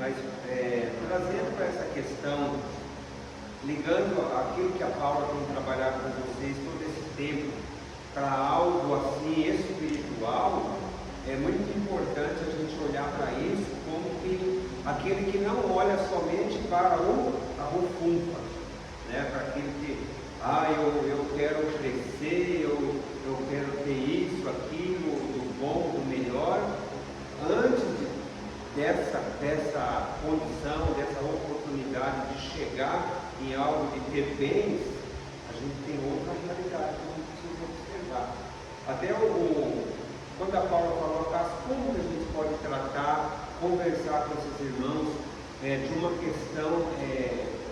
Mas trazendo para essa questão, ligando aquilo que a Paula tem trabalhado com vocês todo esse tempo para algo assim espiritual, é muito importante a gente olhar para isso como que aquele que não olha somente para a bufunfa, né? Para aquele que, eu quero crescer, eu quero ter isso, aquilo, do bom, do melhor. Antes dessa condição, dessa oportunidade de chegar em algo de ter bens, a gente tem outra realidade que a gente precisa observar. Até quando a Paula falou, como que a gente pode tratar, conversar com esses irmãos de uma questão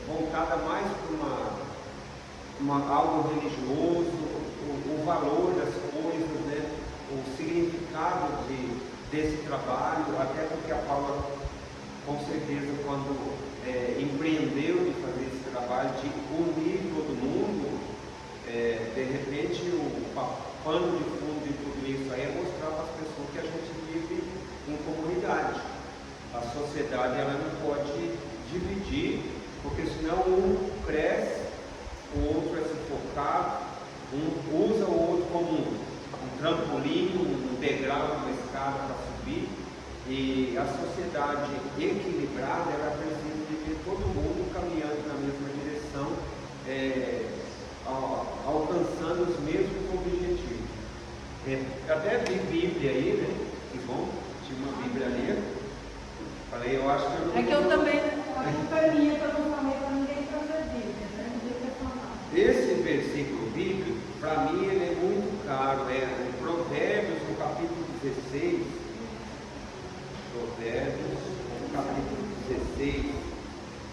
voltada mais para algo religioso, o valor das coisas, né? O significado desse trabalho, até porque a Paula, com certeza, quando empreendeu de fazer esse trabalho, de unir todo mundo, de repente o pano de fundo de tudo isso aí é mostrar para as pessoas que a gente vive em comunidade. A sociedade ela não pode dividir, porque senão um cresce, o outro é sufocado, um usa o outro como um trampolim, um degrau, uma escada para subir. E a sociedade equilibrada, ela precisa de ver todo mundo caminhando na mesma direção, alcançando os mesmos objetivos. Até vi Bíblia aí, né? Que bom, tinha uma Bíblia ali. Falei, eu acho que eu não... É que eu também, a culpa é minha, que eu não falei para ninguém trazer Bíblia, né? Não devia ter falado. Esse versículo bíblico, para mim, ele é muito caro. É em Provérbios, no capítulo 16. Provérbios, no capítulo 16,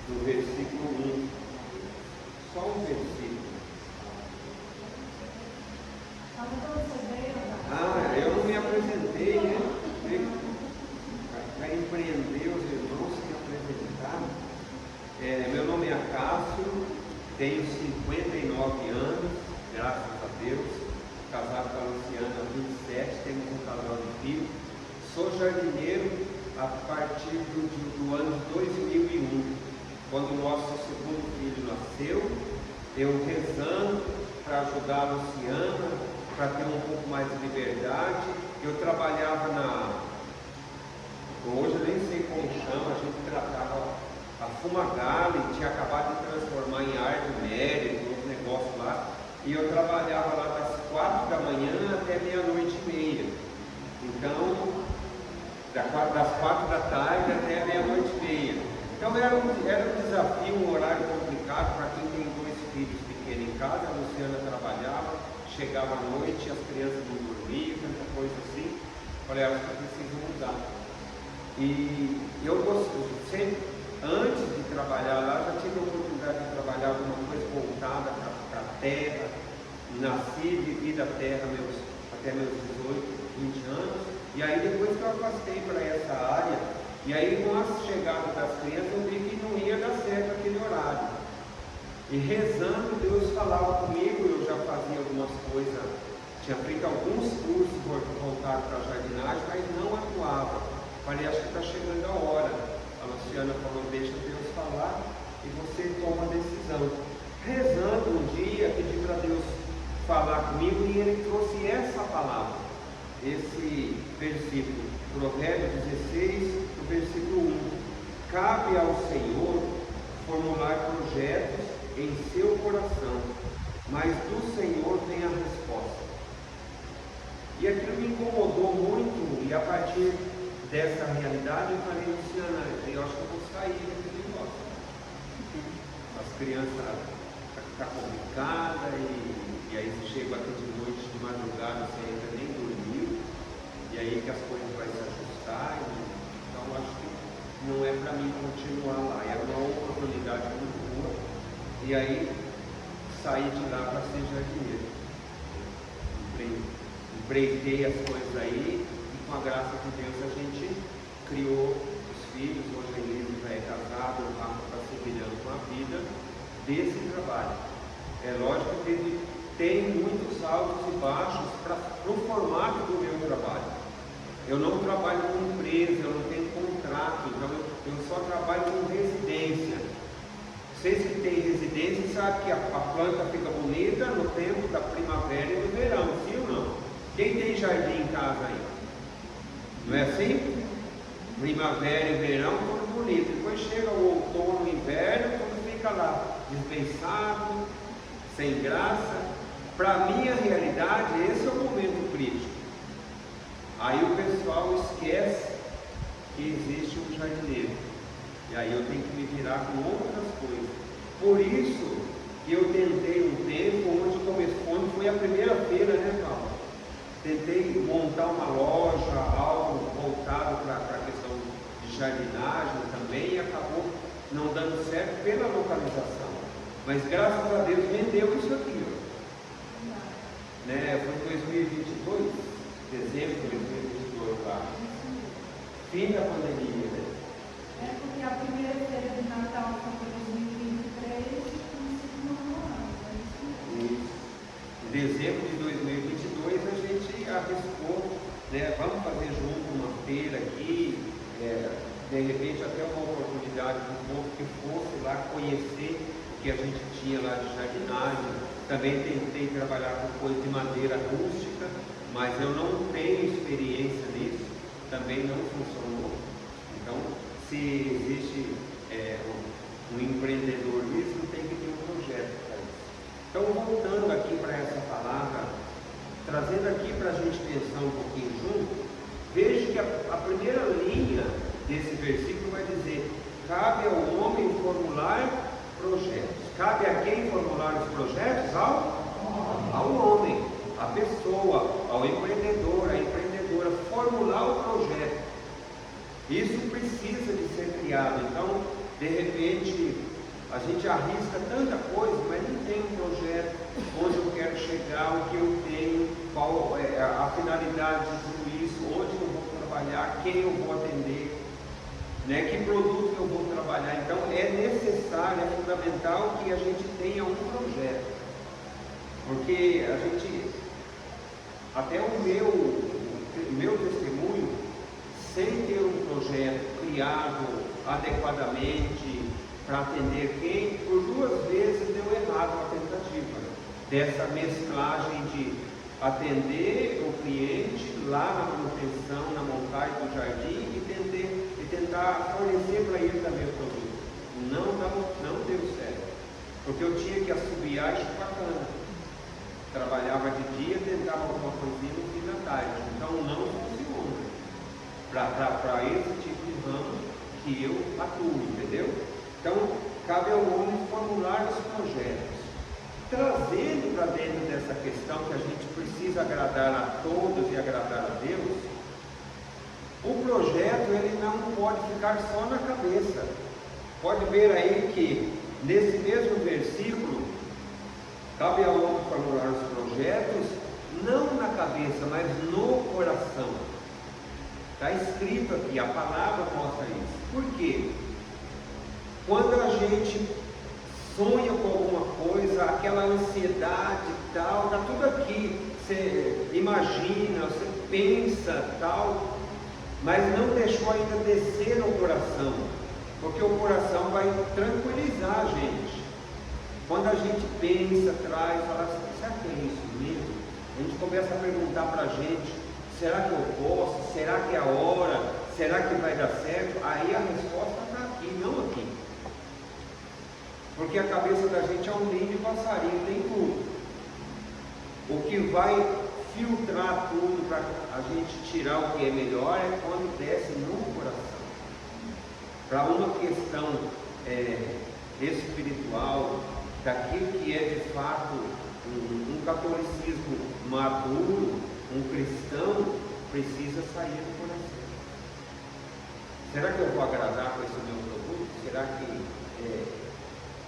no versículo 1. Só um versículo. Eu não me apresentei, né? Para empreender os irmãos sem apresentar. Meu nome é Acácio, tenho 59 anos, graças a Deus, casado com a Luciana há 27, temos um casal de filhos. Sou jardineiro a partir do ano 2001, quando o nosso segundo filho nasceu, eu rezando para ajudar a Luciana, para ter um pouco mais de liberdade. Eu trabalhava hoje eu nem sei como chama, a gente tratava a Fumagalli, tinha acabado de transformar em árvore mérito, uns negócios lá, e eu trabalhava lá das 4 da manhã até meia-noite e meia. Então, das 4 da tarde até meia-noite e meia. Então era um desafio, um horário complicado para quem tem 2 filhos pequenos em casa. A Luciana trabalhava, chegava à noite, as crianças não dormiam, tanta coisa assim. Falei, acho que eu preciso mudar. E eu sempre, antes de trabalhar lá, já tive a oportunidade de trabalhar alguma coisa voltada para a terra. Nasci, vivi da terra até meus 18, 20 anos. E aí depois que eu afastei para essa área, e aí com a chegada das crianças eu vi que não ia dar certo aquele horário. E rezando, Deus falava comigo, eu já fazia algumas coisas, tinha feito alguns cursos voltados para a jardinagem, mas não atuava. Falei, acho que está chegando a hora. A Luciana falou, deixa Deus falar e você toma a decisão. Rezando um dia, pedi para Deus falar comigo e Ele trouxe essa palavra. Esse versículo, Provérbios 16, no versículo 1. Cabe ao Senhor formular projetos em seu coração, mas do Senhor vem a resposta. E aquilo me incomodou muito, e a partir dessa realidade eu falei, Luciana, eu acho que eu vou sair daquele negócio. As crianças estão complicadas, e aí você chega aqui de noite, de madrugada, você ainda nem dormiu, e aí que as coisas vão se ajustar. Então acho que não é para mim continuar lá. Era uma oportunidade muito boa. E aí saí de lá para ser jardineiro. Empreitei as coisas aí e com a graça de Deus a gente criou os filhos. Hoje a Elisa já é casada, o Rafa está seguindo com a vida desse trabalho. É lógico que tem muitos altos e baixos para o formato do meu trabalho. Eu não trabalho com empresa, eu não tenho contrato, então eu só só trabalho com residência. Vocês que têm residência sabem que a planta fica bonita no tempo da primavera e do verão, sim ou não? Quem tem jardim em casa aí? Não é assim? Primavera e verão, tudo bonito. Depois chega o outono e inverno, tudo fica lá, desbeiçado, sem graça. Para a minha realidade, esse é o momento crítico. Aí o pessoal esquece que existe um jardineiro. E aí eu tenho que me virar com outras coisas. Por isso que eu tentei um tempo, onde foi a primeira feira, né, Paulo? Tentei montar uma loja, algo voltado para a questão de jardinagem também, e acabou não dando certo pela localização. Mas graças a Deus vendeu isso aqui, ó. Né? Foi em 2022, dezembro de 2022 lá. Fim da pandemia, né? É porque a primeira feira de Natal foi em 2023 e no ano. Isso. Em dezembro de 2022 a gente arriscou, né? Vamos fazer junto uma feira aqui, de repente até uma oportunidade para o povo que fosse lá conhecer o que a gente tinha lá de jardinagem. Também tentei trabalhar com coisa de madeira rústica, mas eu não tenho experiência nisso, também não funcionou. Então, se existe um empreendedor nisso, tem que ter um projeto para isso. Então, voltando aqui para essa palavra, trazendo aqui para a gente pensar um pouquinho junto, veja que a primeira linha desse versículo vai dizer: cabe ao homem formular projetos. Cabe a quem formular os projetos? Ao homem, à pessoa, ao empreendedor, à empreendedora, formular o projeto. Isso precisa de ser criado. Então, de repente, a gente arrisca tanta coisa, mas não tem um projeto onde eu quero chegar, o que eu tenho, qual é a finalidade de tudo isso, onde eu vou trabalhar, quem eu vou atender, né, que produto eu vou trabalhar. Então, é necessário, é fundamental que a gente tenha um projeto. Porque a gente, até o meu testemunho, sem ter um projeto criado adequadamente para atender quem, por 2 vezes deu errado a tentativa dessa mesclagem de atender o cliente lá na manutenção, na montagem do jardim e tentar fornecer para ele também o produto. Não deu certo, porque eu tinha que assobiar e chupar cana. Trabalhava de dia, tentava alguma coisinha no fim da tarde. Então não funciona para esse tipo de ramo que eu atuo, entendeu? Então, cabe ao homem formular os projetos, trazendo para dentro dessa questão que a gente precisa agradar a todos e agradar a Deus. O projeto, ele não pode ficar só na cabeça. Pode ver aí que nesse mesmo versículo, cabe ao homem formular os projetos, não na cabeça, mas no coração. Está escrito aqui, a palavra mostra isso. Por quê? Quando a gente sonha com alguma coisa, aquela ansiedade e tal, está tudo aqui. Você imagina, você pensa tal, mas não deixou ainda descer no coração, porque o coração vai tranquilizar a gente. Quando a gente pensa, traz, fala assim: será que é isso mesmo? A gente começa a perguntar para a gente: será que eu posso? Será que é a hora? Será que vai dar certo? Aí a resposta está aqui, não aqui. Porque a cabeça da gente é um ninho de passarinho, tem tudo. O que vai filtrar tudo para a gente tirar o que é melhor é quando desce no coração. Para uma questão espiritual, daquilo que é de fato um catolicismo maduro, um cristão, precisa sair do coração. Será que eu vou agradar com esse meu produto? Será que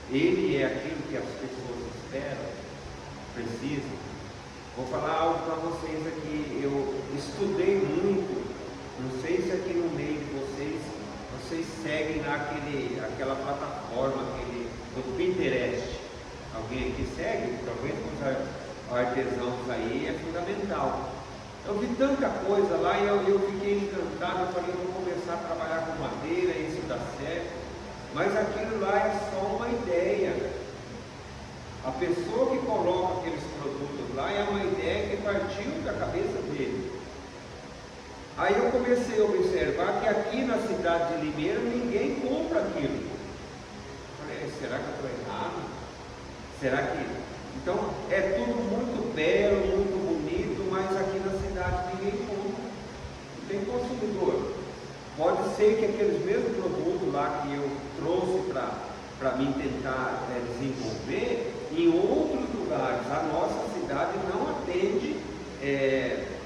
ele é aquilo que as pessoas esperam, precisam? Vou falar algo para vocês aqui. Eu estudei muito, não sei se aqui no meio de vocês seguem aquela plataforma, do Pinterest. Alguém aqui segue? Talvez os artesãos aí, é fundamental. Eu vi tanta coisa lá e eu fiquei encantado. Eu falei: eu vou começar a trabalhar com madeira, isso dá certo. mas aquilo lá é só uma ideia. A pessoa que coloca aqueles produtos lá é uma ideia que partiu da cabeça dele. Aí eu comecei a observar que aqui na cidade de Limeira ninguém compra aquilo. Falei, será que eu estou errado? Será que... Então é tudo muito belo, muito bonito, mas aqui na cidade ninguém compra. Não tem consumidor. Pode ser que aqueles mesmos produtos lá que eu trouxe para mim tentar desenvolver, em outros lugares, a nossa cidade não atende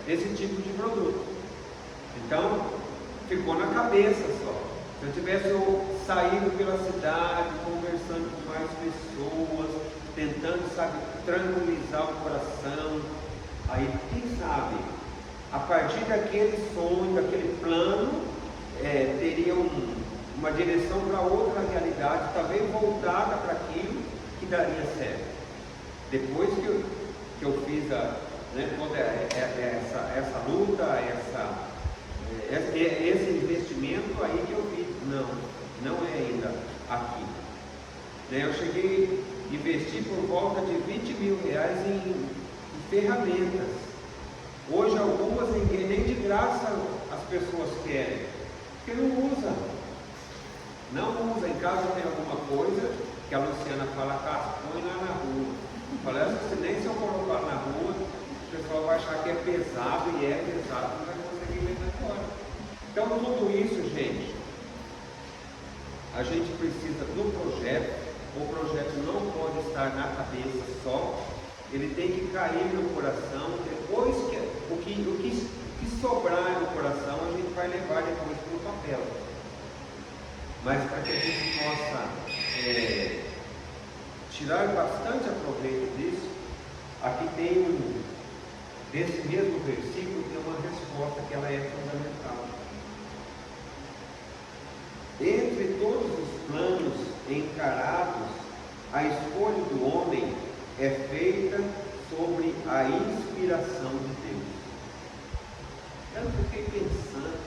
esse tipo de produto. Então, ficou na cabeça só. Se eu tivesse saído pela cidade, conversando com mais pessoas, tentando, sabe, tranquilizar o coração, aí, quem sabe, a partir daquele sonho, daquele plano, teria uma direção para outra realidade, talvez voltada para aquilo que daria certo. Depois que eu fiz toda essa luta, esse investimento, aí que eu vi, não é ainda aqui. Eu cheguei a investir por volta de R$20 mil em ferramentas. Hoje algumas nem de graça as pessoas querem, porque não usa. Em casa tem alguma coisa que a Luciana fala, põe lá na rua. Fala, nem se eu colocar na rua, o pessoal vai achar que é pesado, e é pesado, não vai conseguir vender fora. Então tudo isso, gente, a gente precisa do projeto. O projeto não pode estar na cabeça só, ele tem que cair no coração. Depois o que sobrar no coração a gente vai levar depois para o papel. Mas para que a gente possa tirar bastante aproveito disso, aqui tem desse mesmo versículo tem uma resposta que ela é fundamental. Entre todos os planos encarados, a escolha do homem é feita sobre a inspiração de Deus. Eu fiquei pensando,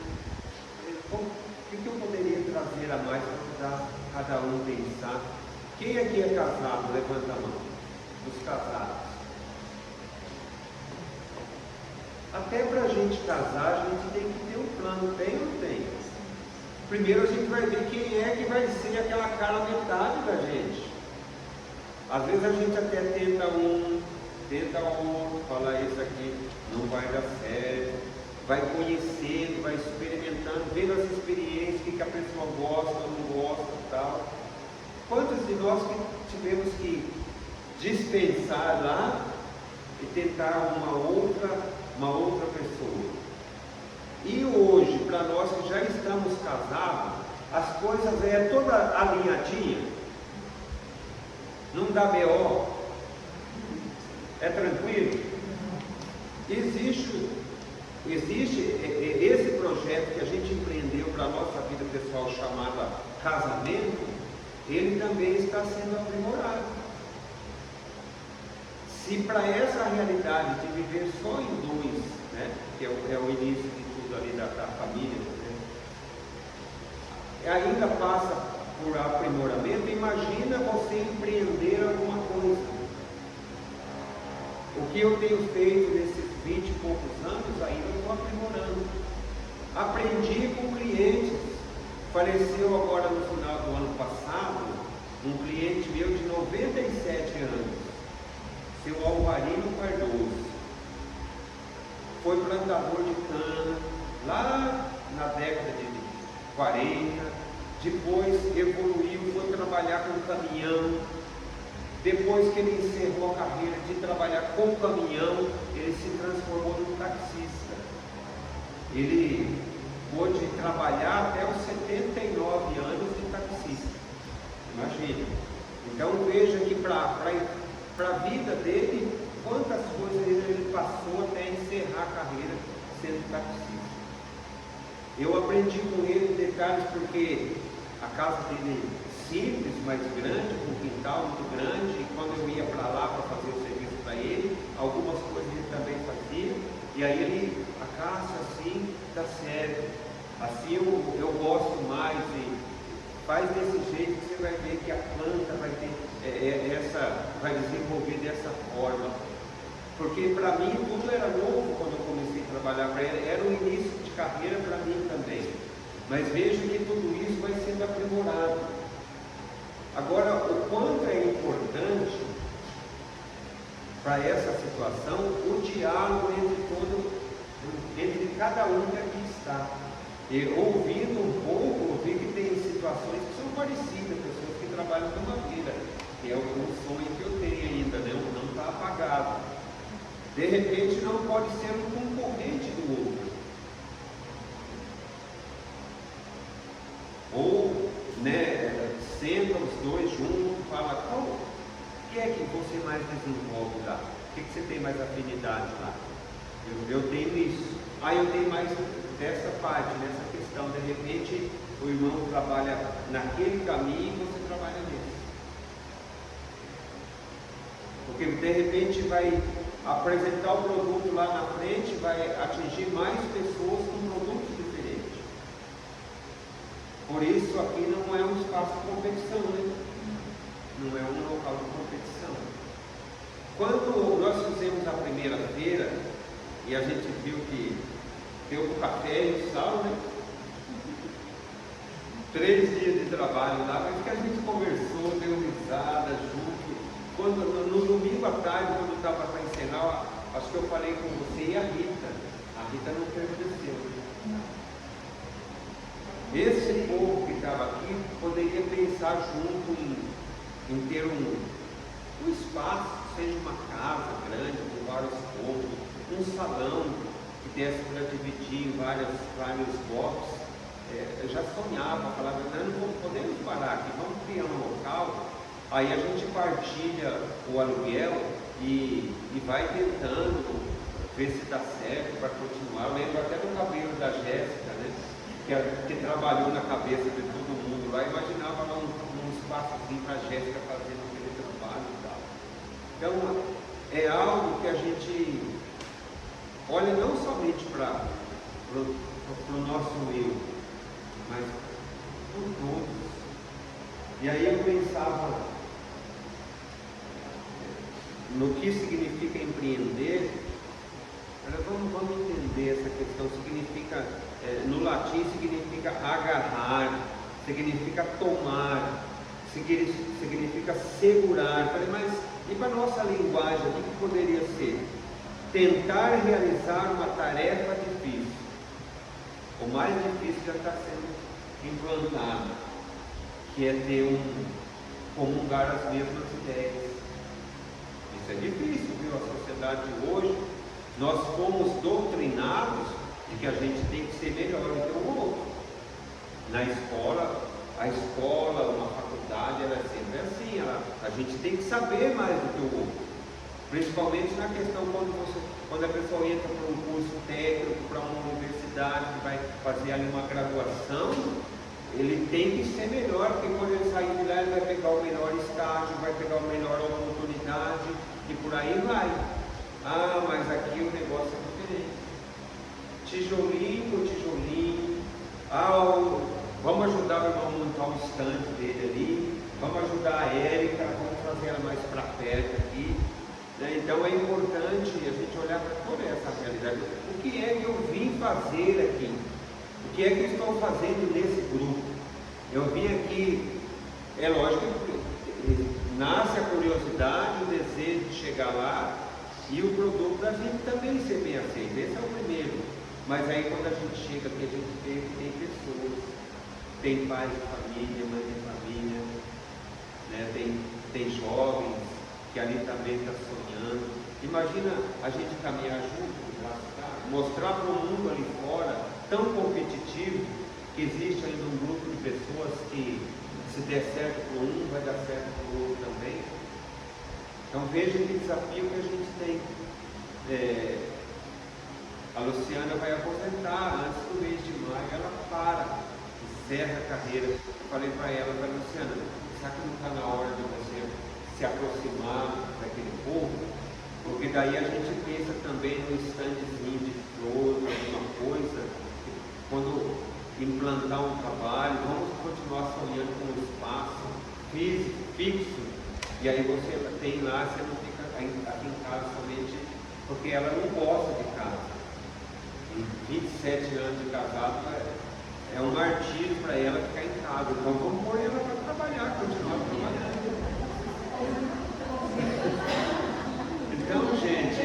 o que eu poderia trazer a mais para cada um pensar? Quem aqui é casado? Levanta a mão. Os casados. Até para a gente casar, a gente tem que ter um plano, tem ou não tem? Primeiro a gente vai ver quem é que vai ser aquela cara metade da gente. Às vezes a gente até tenta outro, fala isso aqui não vai dar certo, vai conhecendo, vai experimentando, vendo as experiências, o que a pessoa gosta ou não gosta e tal. Quantos de nós que tivemos que dispensar lá e tentar uma outra pessoa? E hoje, para nós que já estamos casados, as coisas é toda alinhadinha, não dá BO, é tranquilo. Existe esse projeto que a gente empreendeu para a nossa vida pessoal chamada casamento, ele também está sendo aprimorado. Se para essa realidade de viver só em dois, que é o início de tudo ali da família, ainda passa por aprimoramento, imagina você empreender alguma coisa. O que eu tenho feito nesses 20 e poucos anos, ainda estou aprimorando. Aprendi com clientes. Faleceu agora no final do ano passado um cliente meu de 97 anos, seu Alvarino Cardoso. Foi plantador de cana lá na década de 40, depois evoluiu, foi trabalhar com caminhão. Depois que ele encerrou a carreira de trabalhar com caminhão, ele se transformou num taxista. Ele pôde trabalhar até os 79 anos de taxista. Imagina. Então veja que para a vida dele, quantas coisas ele passou até encerrar a carreira sendo taxista. Eu aprendi com ele detalhes porque a casa dele simples, mas grande, com um quintal muito grande, e quando eu ia para lá para fazer o serviço para ele, algumas coisas ele também fazia, e aí ele, a casa assim, dá certo, assim eu gosto mais, e faz desse jeito que você vai ver que a planta vai ter vai desenvolver dessa forma. Porque para mim tudo era novo quando eu comecei a trabalhar para ela, era o início de carreira para mim também. Mas vejo que tudo isso vai sendo aprimorado. Agora, o quanto é importante para essa situação o diálogo entre cada um que aqui está. E ouvindo um pouco, ouvi que tem situações que são parecidas, pessoas que trabalham numa vida, que é um sonho que eu tenho ainda, né? Não está apagado. De repente não pode ser um concorrente do outro. Ou, sentam os dois juntos e falam, o que é que você mais desenvolve lá? O que você tem mais afinidade lá? Eu tenho isso. Eu tenho mais dessa parte, nessa questão. De repente, o irmão trabalha naquele caminho e você trabalha nesse. Porque de repente vai apresentar o produto lá na frente, vai atingir mais pessoas com produtos diferentes. Por isso aqui não é um espaço de competição, né? Não é um local de competição. Quando nós fizemos a primeira feira, e a gente viu que deu o café e o sal, né? 3 dias de trabalho lá, mas que a gente conversou, deu risada junto. No domingo à tarde, quando estava para encerrar, acho que eu falei com você e a Rita. A Rita não permaneceu. Esse povo que estava aqui poderia pensar junto em ter um espaço, seja uma casa grande, com vários cômodos, um salão que desse para dividir em vários boxes. Eu já sonhava, falava, não podemos parar aqui, vamos criar um local. Aí a gente partilha o aluguel e vai tentando ver se dá certo para continuar. Eu lembro até do cabelo da Jéssica, né? Que trabalhou na cabeça de todo mundo lá, imaginava lá um espaço assim para a Jéssica fazendo aquele trabalho e tal. Então é algo que a gente olha não somente para o nosso eu, mas por todos. E aí eu pensava no que significa empreender. Vamos entender essa questão. Significa, no latim significa agarrar, significa tomar, significa segurar. Falei, mas e para a nossa linguagem, o que poderia ser? Tentar realizar uma tarefa difícil. O mais difícil já está sendo implantado, que é ter comungar as mesmas ideias. Isso é difícil, viu? A sociedade de hoje, nós fomos doutrinados de que a gente tem que ser melhor do que o outro. Na escola, uma faculdade, ela é sempre assim, a gente tem que saber mais do que o outro. Principalmente na questão quando a pessoa entra para um curso técnico, para uma universidade, que vai fazer ali uma graduação, ele tem que ser melhor, porque quando ele sair de lá, ele vai pegar o melhor estágio, vai pegar a melhor oportunidade, e por aí vai. Mas aqui o negócio é diferente. Tijolinho por tijolinho. Vamos ajudar o irmão a montar o estande dele ali, vamos ajudar a Érica, vamos trazer ela mais para perto aqui. Então é importante a gente olhar para toda essa realidade. O que é que eu vim fazer aqui? O que é que eu estou fazendo nesse grupo? Eu vim aqui, é lógico que nasce a curiosidade, o desejo de chegar lá e o produto da gente também ser bem aceito. Esse é o primeiro. Mas aí quando a gente chega aqui, a gente vê que tem pessoas, tem pais de família, mãe de família, né? Tem jovens que ali também estão sonhando. Imagina a gente caminhar junto, mostrar para o mundo ali fora, tão competitivo, que existe ainda um grupo de pessoas que, se der certo para um, vai dar certo para o outro também. Então veja que desafio que a gente tem. A Luciana vai aposentar antes do mês de maio, ela encerra a carreira. Eu falei para ela, Luciana, será que não está na hora de você se aproximar daquele povo? Porque daí a gente pensa também no standzinho de flores, alguma coisa, quando implantar um trabalho, vamos continuar sonhando com fixo, e aí você tem lá, você não fica aqui em casa somente porque ela não gosta de casa. Em 27 anos de casado é um martírio para ela ficar em casa. Então vamos pôr ela para trabalhar, continuar trabalhando. Então, gente,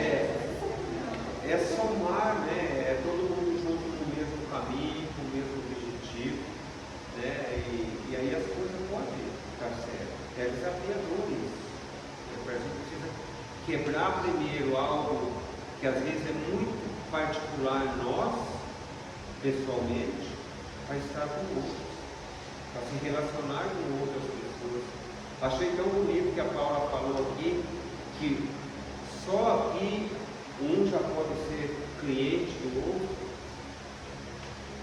é somar, né? É todo mundo junto no mesmo caminho, com o mesmo objetivo, né? E aí as coisas podem ficar certas. É desafiador isso. A gente precisa quebrar primeiro algo que às vezes é muito particular nós, pessoalmente, para estar com outros, para se relacionar com outras pessoas. Achei tão bonito que a Paula falou aqui, que só aqui um já pode ser cliente do outro.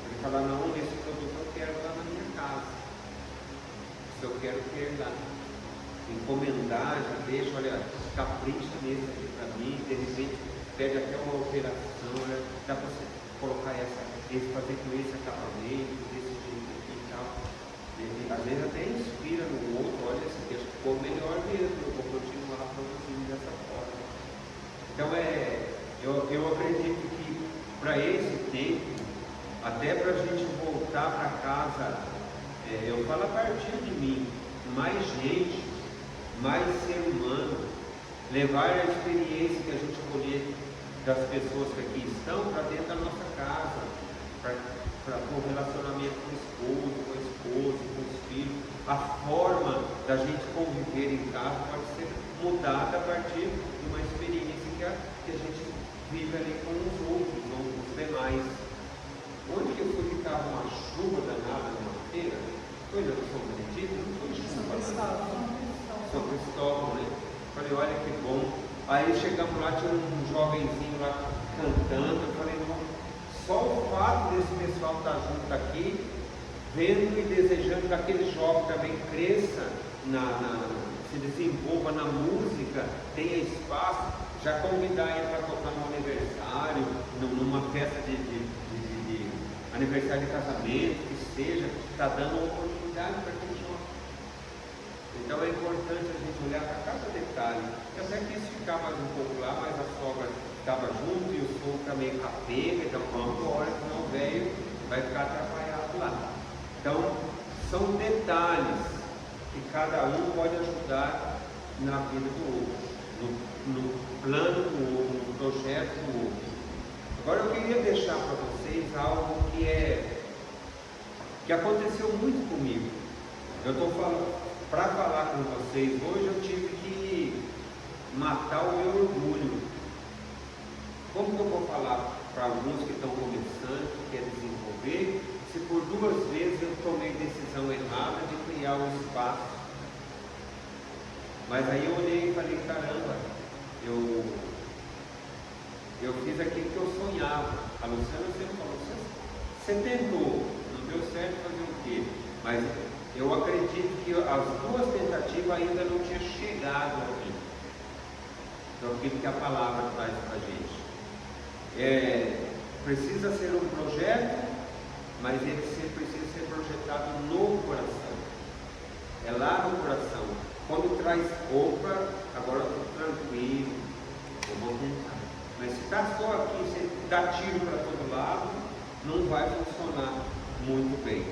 Ele fala, não, esse produto eu quero lá na minha casa. Se eu quero ter lá. Encomendar, já deixa, olha, capricha nesse aqui para mim, de repente pede até uma operação, né? Dá para você colocar fazer com esse acabamento, desse jeito aqui e tal. Às vezes até inspira no outro, olha, esse aqui ficou melhor mesmo, eu vou continuar produzindo dessa forma. Então eu acredito que para esse tempo, até para a gente voltar para casa, eu falo a partir de mim, mais gente, mais ser humano, levar a experiência que a gente colhe das pessoas que aqui estão para dentro da nossa casa, para o relacionamento com o esposo, com a esposa, com os filhos. A forma da gente conviver em casa pode ser mudada a partir de uma experiência que a gente vive ali com os outros, com os demais. Onde que eu fui que estava uma chuva danada numa feira? Foi na São Benedito? Não foi chuva. São Cristóvão, né? Falei, olha que bom. Aí chegamos lá, tinha um jovenzinho lá cantando. Eu falei, não, só o fato desse pessoal estar junto aqui, vendo e desejando que aquele jovem também cresça, se desenvolva na música, tenha espaço, já convidar ele para tocar no aniversário, numa festa de aniversário de casamento, que seja, está dando uma oportunidade para aquele jovem. Então é importante a gente olhar para cada detalhe. Eu até quis ficar mais um pouco lá, mas a sogra estava junto e o sogro está meio capenga, então vamos embora, senão o velho vai ficar atrapalhado lá. Então, são detalhes que cada um pode ajudar na vida do outro, no plano do outro, no projeto do outro. Agora eu queria deixar para vocês algo que aconteceu muito comigo. Eu estou falando. Para falar com vocês hoje, eu tive que matar o meu orgulho. Como que eu vou falar para alguns que estão começando, que querem desenvolver, se por 2 vezes eu tomei decisão errada de criar um espaço? Mas aí eu olhei e falei, caramba, eu fiz aquilo que eu sonhava. A Luciana sempre falou, você tentou, não deu certo, fazer o quê? Mas eu acredito que as 2 tentativas ainda não tinham chegado aqui. Então, aquilo que a palavra traz para a gente. Precisa ser um projeto, mas ele precisa ser projetado no coração. É lá no coração. Quando traz opa, agora eu estou tranquilo, eu vou tentar. Mas se está só aqui, você dá tiro para todo lado, não vai funcionar muito bem.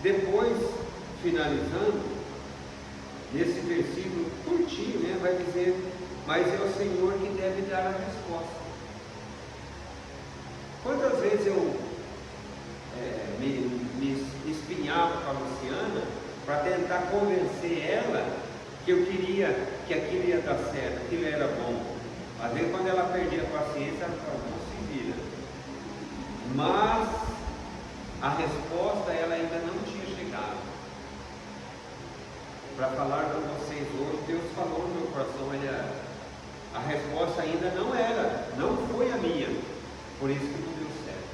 Depois, finalizando, nesse versículo curtinho, né, vai dizer, mas é o Senhor que deve dar a resposta. Quantas vezes eu me espinhava com a Luciana para tentar convencer ela que eu queria que aquilo ia dar certo, aquilo era bom. Às vezes quando ela perdia a paciência, ela falava, não se vira. Mas a resposta ela ainda não tinha chegado. Para falar com vocês hoje, Deus falou no meu coração, a resposta ainda não foi a minha, por isso que não deu certo.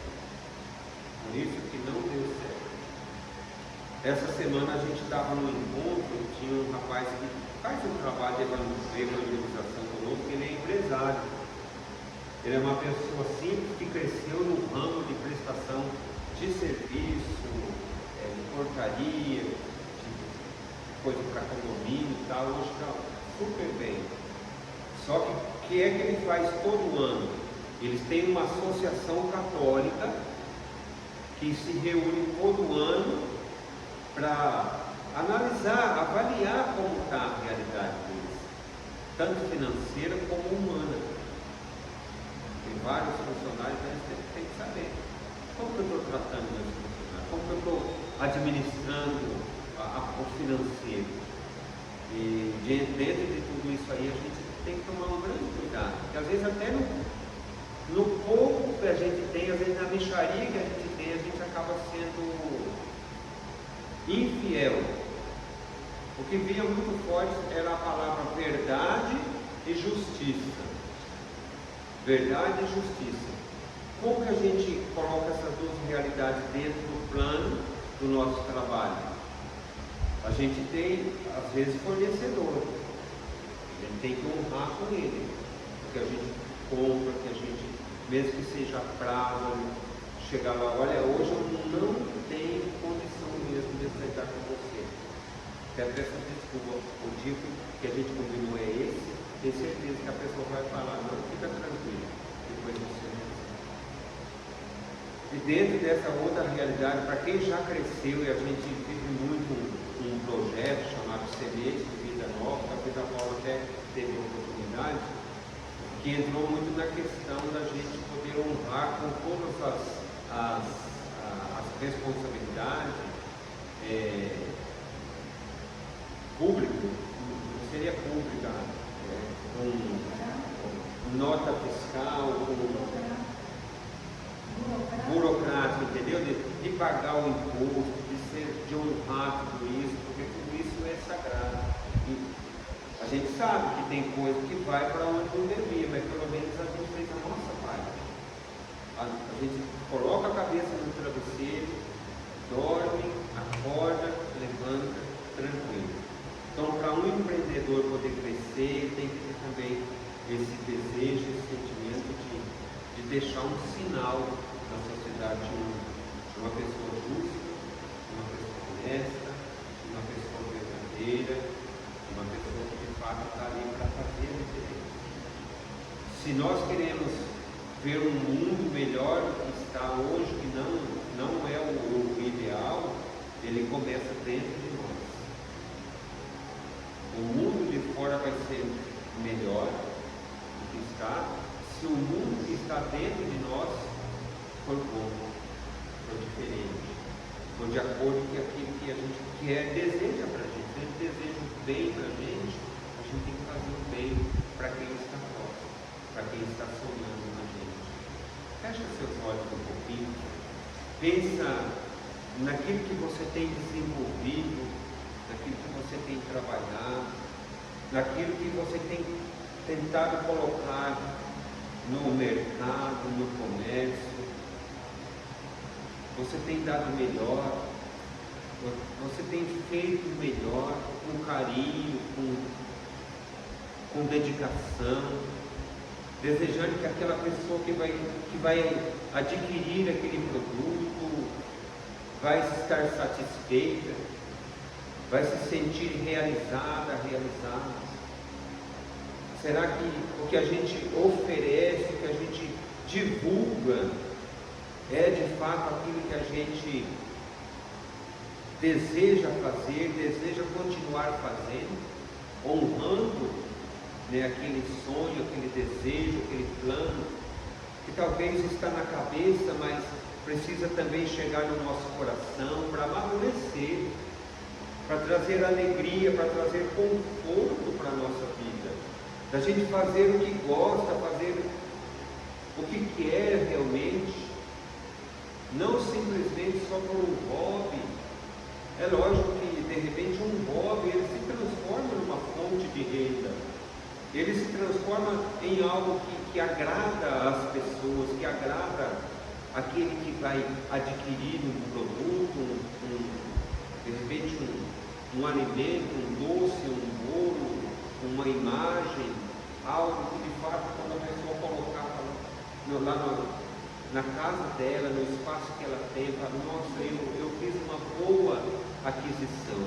Por isso que não deu certo. Essa semana a gente estava no encontro, tinha um rapaz que faz um trabalho de evangelização conosco, ele é empresário. Ele é uma pessoa simples que cresceu no ramo de prestação de serviço, de portaria, de coisa para condomínio. menino e tal, hoje está super bem. Só que o que é que ele faz todo ano? Eles têm uma associação católica que se reúne todo ano para analisar, avaliar como está a realidade deles, tanto financeira como humana. Tem vários funcionários, então eles têm que saber como que eu estou tratando meus funcionários, como que eu estou administrando o financeiro. E dentro de tudo isso aí, a gente tem que tomar um grande cuidado, porque às vezes até no pouco que a gente tem, às vezes na mixaria que a gente tem, a gente acaba sendo infiel. O que vinha muito forte era a palavra verdade e justiça. Verdade e justiça. Como que a gente coloca essas duas realidades dentro do plano do nosso trabalho? A gente tem, às vezes, fornecedor. A gente tem que honrar com ele. Porque a gente compra, que a gente, mesmo que seja prazo, chegar lá, olha, hoje eu não tenho condição mesmo de aceitar com você. Até peço desculpa, o dia que a gente combinou é esse, tenho certeza que a pessoa vai falar, não, fica tranquilo, depois você recebe. E dentro dessa outra realidade, para quem já cresceu, e a gente vive muito um projeto chamado Semente de Vida Nova, talvez a Paula até teve a oportunidade, que entrou muito na questão da gente poder honrar com todas as responsabilidades públicas, não seria pública, com nota fiscal, com burocrático, entendeu? De pagar o imposto, de honrar tudo isso, porque tudo isso é sagrado. E a gente sabe que tem coisa que vai para onde não devia, mas pelo menos a gente fez a nossa parte. A gente coloca a cabeça no travesseiro, dorme, acorda, levanta, tranquilo. Então, para um empreendedor poder crescer, tem que ter também esse desejo, esse sentimento de deixar um sinal na sociedade de uma pessoa justa, de uma pessoa honesta, de uma pessoa verdadeira, de uma pessoa que de fato está ali para fazer a diferença. Se nós queremos ver um mundo melhor do que está hoje, que não é o ideal, ele começa dentro de nós. O mundo de fora vai ser melhor do que está, se o mundo que está dentro de nós for bom, for diferente, for de acordo com aquilo que a gente quer, deseja para a gente. Se a gente deseja o bem para a gente tem que fazer o bem para quem está próximo, para quem está sonhando na gente. Fecha seus olhos um pouquinho, pensa naquilo que você tem desenvolvido, naquilo que você tem trabalhado, naquilo que você tem tentado colocar no mercado, no comércio. Você tem dado melhor, você tem feito melhor, com carinho, com dedicação, desejando que aquela pessoa que vai adquirir aquele produto vai estar satisfeita, vai se sentir realizada. Será que o que a gente oferece, o que a gente divulga, é de fato aquilo que a gente deseja fazer, deseja continuar fazendo, honrando, aquele sonho, aquele desejo, aquele plano, que talvez está na cabeça, mas precisa também chegar no nosso coração para amadurecer, para trazer alegria, para trazer conforto para a nossa vida, da gente fazer o que gosta, fazer o que quer realmente, não simplesmente só por um hobby. É lógico que de repente um hobby ele se transforma numa fonte de renda, ele se transforma em algo que agrada as pessoas, que agrada aquele que vai adquirir um produto, de repente um alimento, um doce, um bolo, uma imagem, algo que de fato quando a pessoa colocar lá na casa dela, no espaço que ela tem, fala, nossa, eu fiz uma boa aquisição,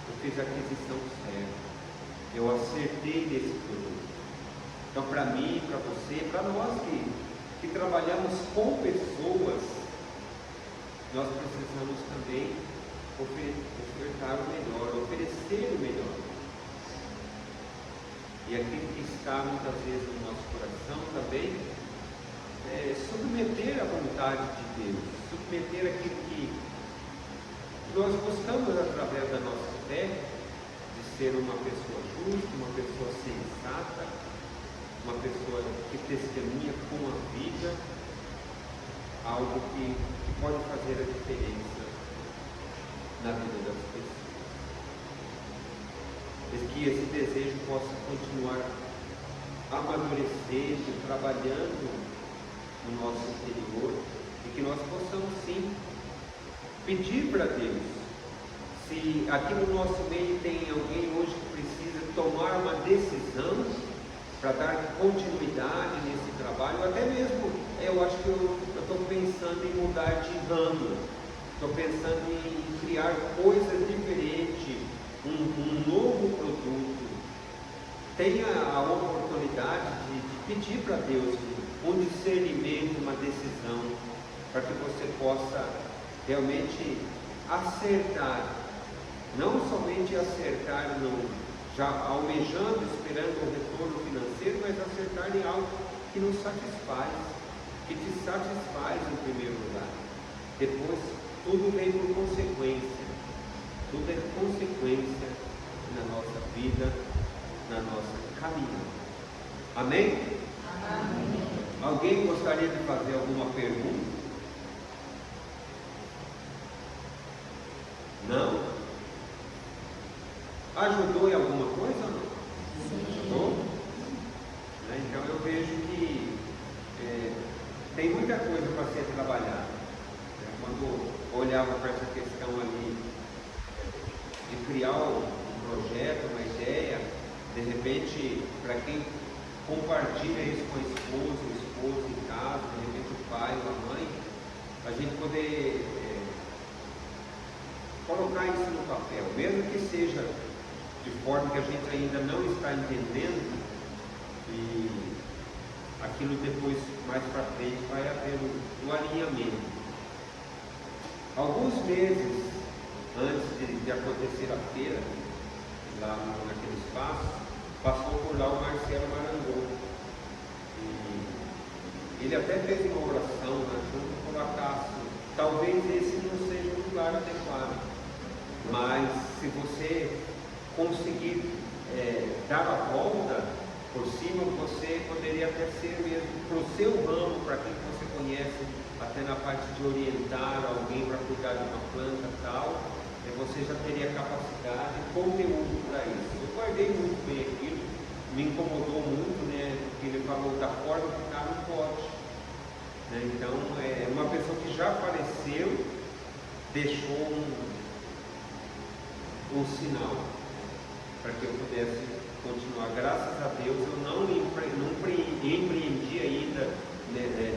eu fiz a aquisição certa, eu acertei nesse produto. Então, para mim, para você, para nós que trabalhamos com pessoas, nós precisamos também ofertar o melhor, oferecer o melhor. E aquilo que está muitas vezes no nosso coração também é submeter a vontade de Deus, submeter aquilo que nós buscamos através da nossa fé, de ser uma pessoa justa, uma pessoa sensata, uma pessoa que testemunha com a vida, algo que pode fazer a diferença na vida das pessoas. E que esse desejo possa continuar amadurecendo, trabalhando no nosso interior, e que nós possamos sim pedir para Deus. Se aqui no nosso meio tem alguém hoje que precisa tomar uma decisão para dar continuidade nesse trabalho, até mesmo, eu acho que eu estou pensando em mudar de ramo, estou pensando em criar coisas diferentes, um novo produto. Tenha a oportunidade de pedir para Deus um discernimento, uma decisão, para que você possa realmente acertar, não somente acertar já almejando, esperando um retorno financeiro, mas acertar em algo que nos satisfaz, que te satisfaz em primeiro lugar. Depois, tudo vem por consequência, tudo é consequência na nossa vida, na nossa caminhada. Amém? Amém. Alguém gostaria de fazer alguma pergunta? Não? Ajudou em alguma coisa ou não? Sim. Ajudou? Então eu vejo que tem muita coisa para ser trabalhada. Quando olhava para essa questão ali de criar um projeto, uma ideia, de repente, para quem compartilha isso com o esposo em casa, de repente o pai ou a mãe, a gente poder colocar isso no papel, mesmo que seja de forma que a gente ainda não está entendendo, e aquilo depois, mais para frente, vai haver um alinhamento. Alguns meses antes de acontecer a feira, lá naquele espaço, passou por lá o Marcelo Marangoni. E ele até fez uma oração, né, junto com a Cássio. Talvez esse não seja o lugar adequado, mas se você conseguir dar a volta por cima, você poderia até ser mesmo para o seu ramo, para quem você conhece, até na parte de orientar alguém para cuidar de uma planta e tal, você já teria capacidade e conteúdo para isso. Eu guardei muito bem aquilo, me incomodou muito, né, porque ele falou da forma que está no pote. Então, uma pessoa que já faleceu deixou um sinal para que eu pudesse continuar. Graças a Deus eu não empreendi ainda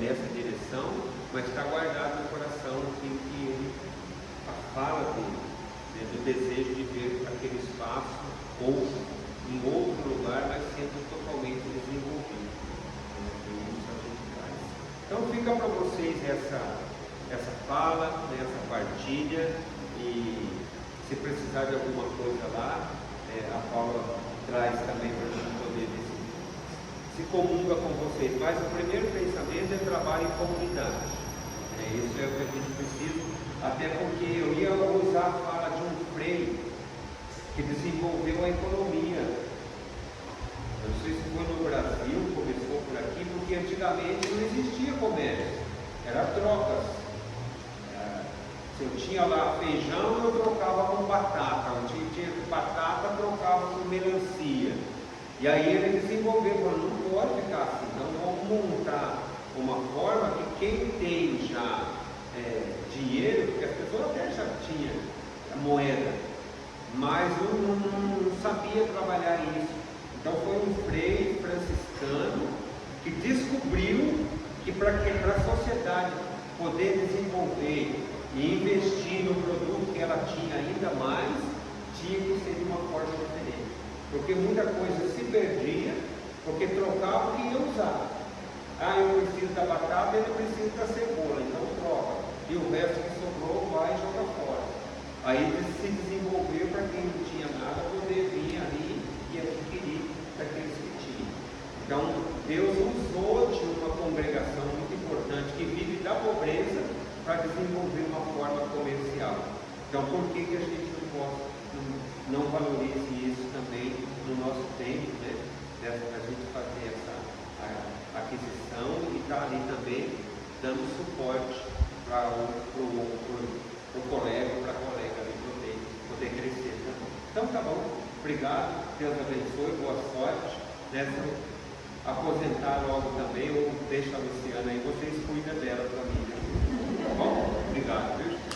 nessa direção, mas está guardado no coração aquilo que ele fala dele, do desejo de ver aquele espaço ou em outro lugar, mas sendo totalmente desenvolvido. Então fica para vocês essa fala, essa partilha, e se precisar de alguma coisa lá, a Paula traz também para a gente poder decidir. Se comunga com vocês, mas o primeiro pensamento é trabalho em comunidade. Isso é o que a gente precisa, até porque eu ia usar a fala de um Frei que desenvolveu a economia. Eu não sei se foi no Brasil, começou por aqui, porque antigamente não existia comércio, era trocas. Se eu tinha lá feijão, eu trocava com batata, eu tinha batata, trocava com melancia. E aí ele desenvolveu, falou, não pode ficar assim, então vamos montar uma forma que quem tem já dinheiro, porque as pessoas até já tinham a moeda, mas não sabia trabalhar isso. Então foi um frei franciscano que descobriu que para a sociedade poder desenvolver e investir no produto que ela tinha ainda mais, tinha que ser porque muita coisa se perdia, porque trocava o que ia usar. Ah, eu preciso da batata, ele precisa da cebola, então troca. E o resto que sobrou vai e joga fora. Aí se desenvolveu para quem não tinha nada poder vir ali e adquirir daqueles que tinham. Então Deus usou de uma congregação muito importante que vive da pobreza para desenvolver uma forma comercial. Então por que a gente não valorize isso também no nosso tempo, né? A gente fazer essa aquisição e estar ali também dando suporte para o colega, para a colega ali poder crescer também. Então tá bom, obrigado, Deus abençoe, boa sorte. Aposentar logo também, ou deixa a Luciana aí, vocês cuidam dela para mim. Tá bom? Obrigado, viu?